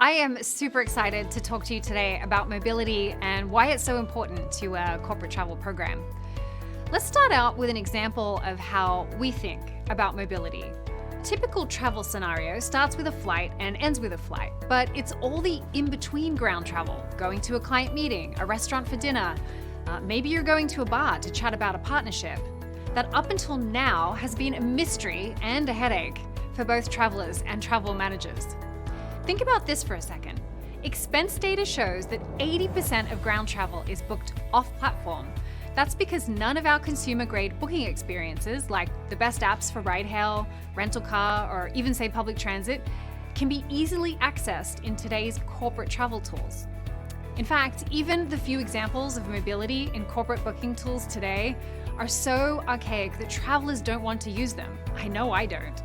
I am super excited to talk to you today about mobility and why it's so important to a corporate travel program. Let's start out with an example of how we think about mobility. Typical travel scenario starts with a flight and ends with a flight, but it's all the in-between ground travel, going to a client meeting, a restaurant for dinner, maybe you're going to a bar to chat about a partnership, that up until now has been a mystery and a headache for both travelers and travel managers. Think about this for a second. Expense data shows that 80% of ground travel is booked off-platform. That's because none of our consumer-grade booking experiences, like the best apps for ride-hail, rental car, or even say public transit, can be easily accessed in today's corporate travel tools. In fact, even the few examples of mobility in corporate booking tools today are so archaic that travelers don't want to use them. I know I don't.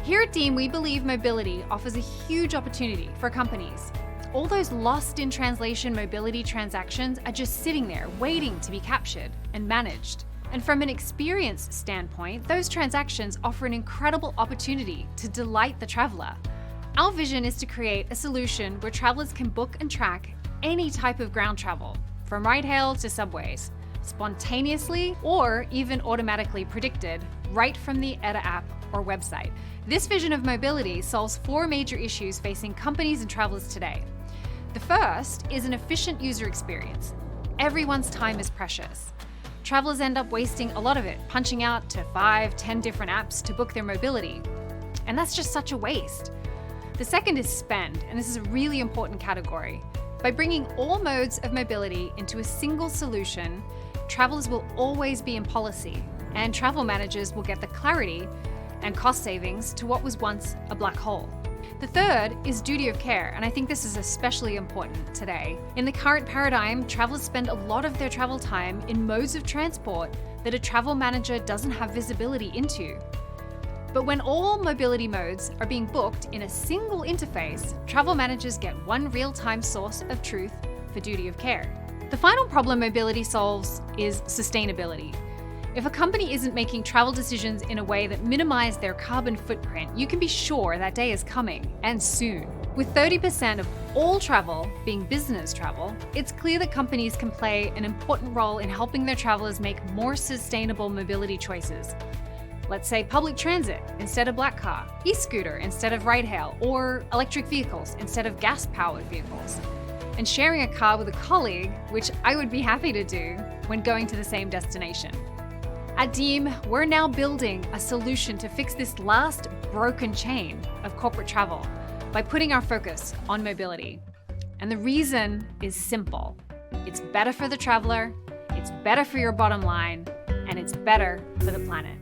Here at Deem, we believe mobility offers a huge opportunity for companies. All those lost in translation mobility transactions are just sitting there waiting to be captured and managed. And from an experience standpoint, those transactions offer an incredible opportunity to delight the traveler. Our vision is to create a solution where travelers can book and track any type of ground travel, from ride-hail to subways, spontaneously or even automatically predicted right from the Etta app or website. This vision of mobility solves four major issues facing companies and travelers today. The first is an efficient user experience. Everyone's time is precious. Travelers end up wasting a lot of it, punching out to 5-10 different apps to book their mobility. And that's just such a waste. The second is spend, and this is a really important category. By bringing all modes of mobility into a single solution, travelers will always be in policy, and travel managers will get the clarity and cost savings to what was once a black hole. The third is duty of care, and I think this is especially important today. In the current paradigm, travelers spend a lot of their travel time in modes of transport that a travel manager doesn't have visibility into. But when all mobility modes are being booked in a single interface, travel managers get one real-time source of truth for duty of care. The final problem mobility solves is sustainability. If a company isn't making travel decisions in a way that minimize their carbon footprint, you can be sure that day is coming, and soon. With 30% of all travel being business travel, it's clear that companies can play an important role in helping their travelers make more sustainable mobility choices. Let's say public transit instead of black car, e-scooter instead of ride-hail, or electric vehicles instead of gas-powered vehicles. And sharing a car with a colleague, which I would be happy to do when going to the same destination. At Deem, we're now building a solution to fix this last broken chain of corporate travel by putting our focus on mobility. And the reason is simple. It's better for the traveler, it's better for your bottom line, and it's better for the planet.